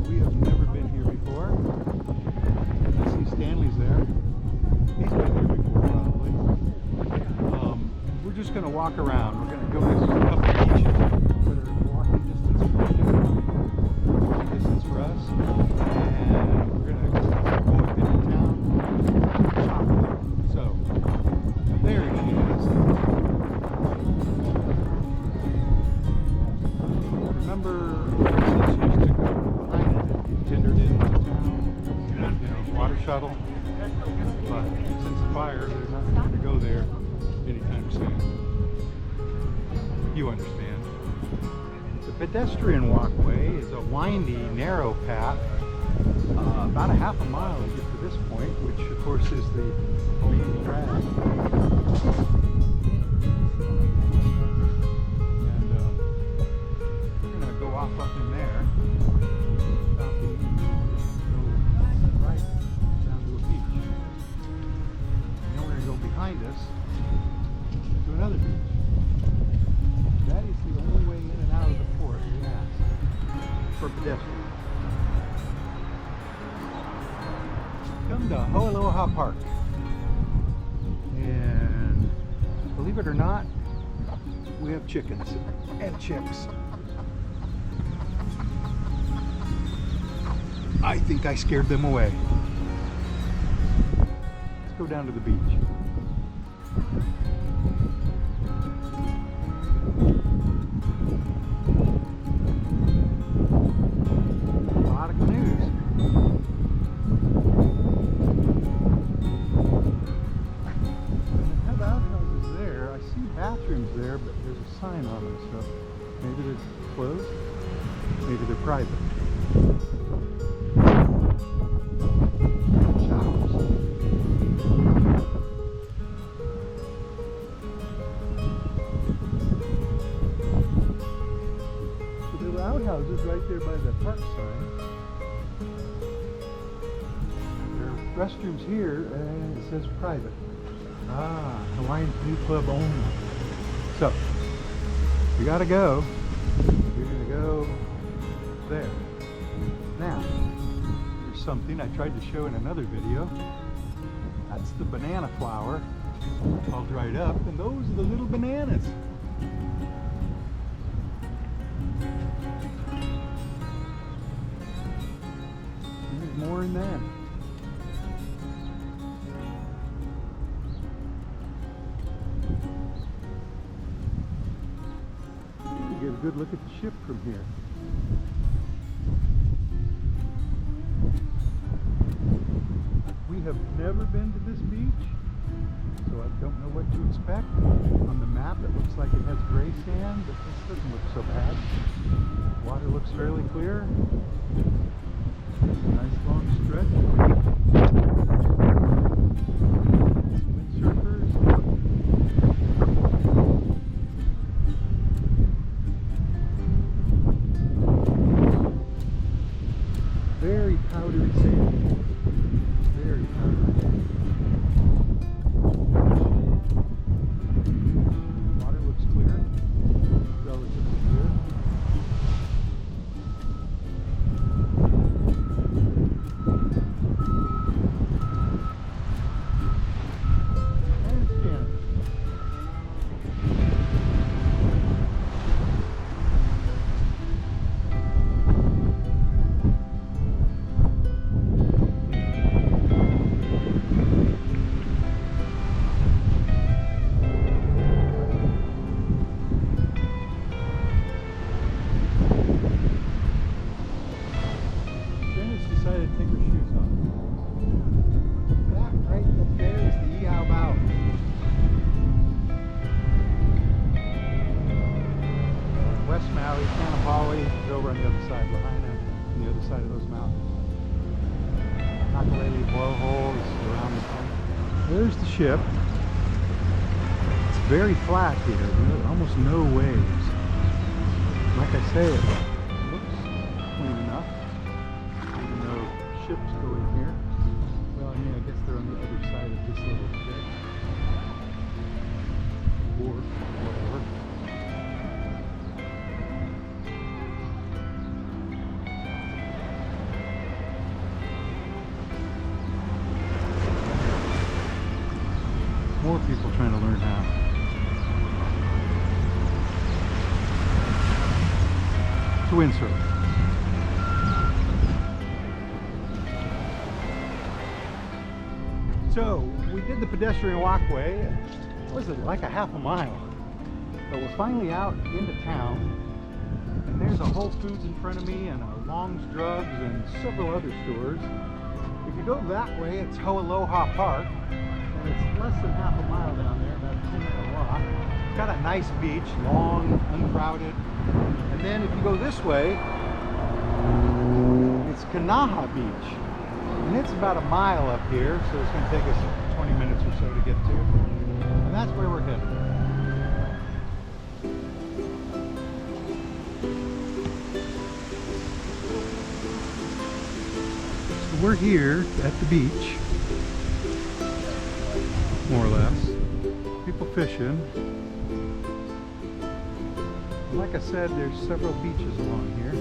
we have never been here before. I see Stanley's there. He's been here before, probably. We're just going to walk around. We're going to go to a couple of beaches that are walking distance for us. And we're going to go up into town. So, there she is. Remember, since you used to go behind it, you tendered into town, water shuttle. But since the fire, they're not going to go there anytime soon. You understand. The pedestrian walkway is a windy, narrow path, about a half a mile to get to this point, which of course is the main drag. And we're going to go off up in there, go right down to a beach. And then we're going to go behind us to another beach. That is the only way in and out of the port, yes, for pedestrians. Come to Ho'aloha Park. And believe it or not, we have chickens and chicks. I think I scared them away. Let's go down to the beach. A lot of canoes. They have outhouses there. I see bathrooms there, but there's a sign on them, so maybe they're closed, maybe they're private. Outhouses right there by the park sign. There are restrooms here, and it says private. Ah, Hawaiian Canoe Club only. So, we gotta go. We're gonna go there. Now, there's something I tried to show in another video. That's the banana flower, all dried up, and those are the little bananas. More in that. You get a good look at the ship from here. We have never been to this beach, so I don't know what to expect. On the map it looks like it has gray sand, but this doesn't look so bad. Water looks fairly clear. Nice long stretch. Windsurfers. Very powdery sand. Very powdery sand. Water looks clear. Relatively clear. Decided to take her shoes off. That right up there is the Iau Bow. West Maui, Kahului is over on the other side, Lahaina, on the other side of those mountains. Kahului blowhole is around the point. There's the ship. It's very flat here, almost no waves. Like I say, it looks clean enough. Ships go in here. Well, I mean, I guess they're on the other side of this little jet. Or whatever. windsurf. So we did the pedestrian walkway. What was it, like a half a mile? But we're finally out into town, and there's a Whole Foods in front of me and a Long's Drugs and several other stores. If you go that way, it's Ho'aloha Park, and it's less than half a mile down there, about a 10-minute walk. It's got a nice beach, long, uncrowded. And then if you go this way, it's Kanaha Beach. And it's about a mile up here, so it's going to take us 20 minutes or so to get to. And that's where we're headed. So we're here at the beach, more or less. People fishing. And like I said, there's several beaches along here.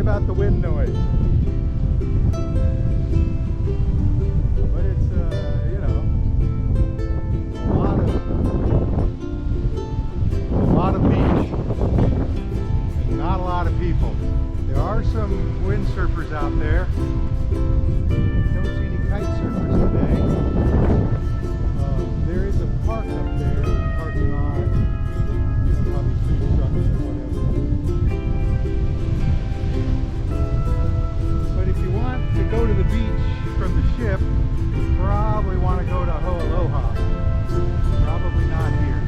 About the wind noise, but it's you know, a lot of beach and not a lot of people. There are some windsurfers out there. Don't see any kite surfers today. There is a park up there, parking lot, you know, probably food trucks or whatever. To go to the beach from the ship, you probably want to go to Ho'aloha. Probably not here.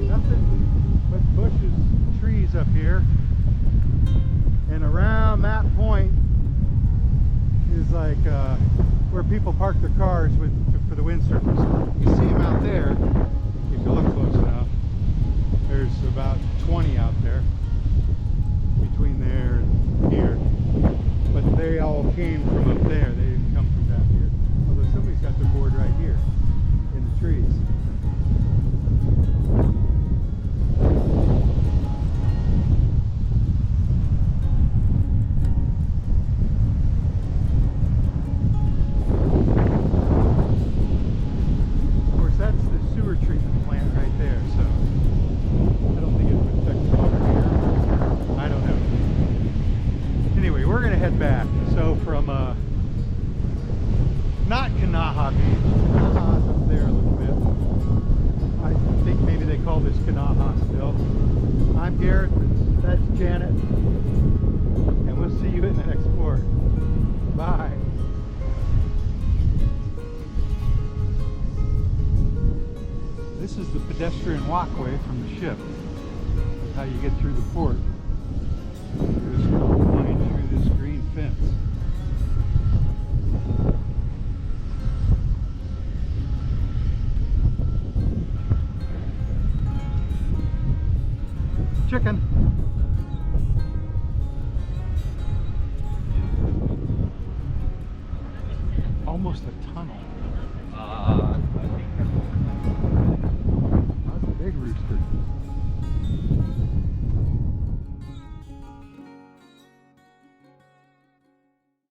Nothing but bushes, trees up here. And around that point is like where people park their cars for the windsurfers. You see them out there, if you look close enough. There's about 20 out there, between there and here. But they all came from up there, they didn't come from down here. Although somebody's got their board right here, in the trees. Treatment plant right there, so I don't think it would affect the water here. I don't know. Anyway, we're gonna head back. So from not Kanaha Beach, Kanaha's up there a little bit. I think maybe they call this Kanaha still. I'm Garrett, that's Janet, and we'll see you in the next port. Bye. This is the pedestrian walkway from the ship. That's how you get through the port. You just line through this green fence. Chicken. Almost a tunnel. Big rooster.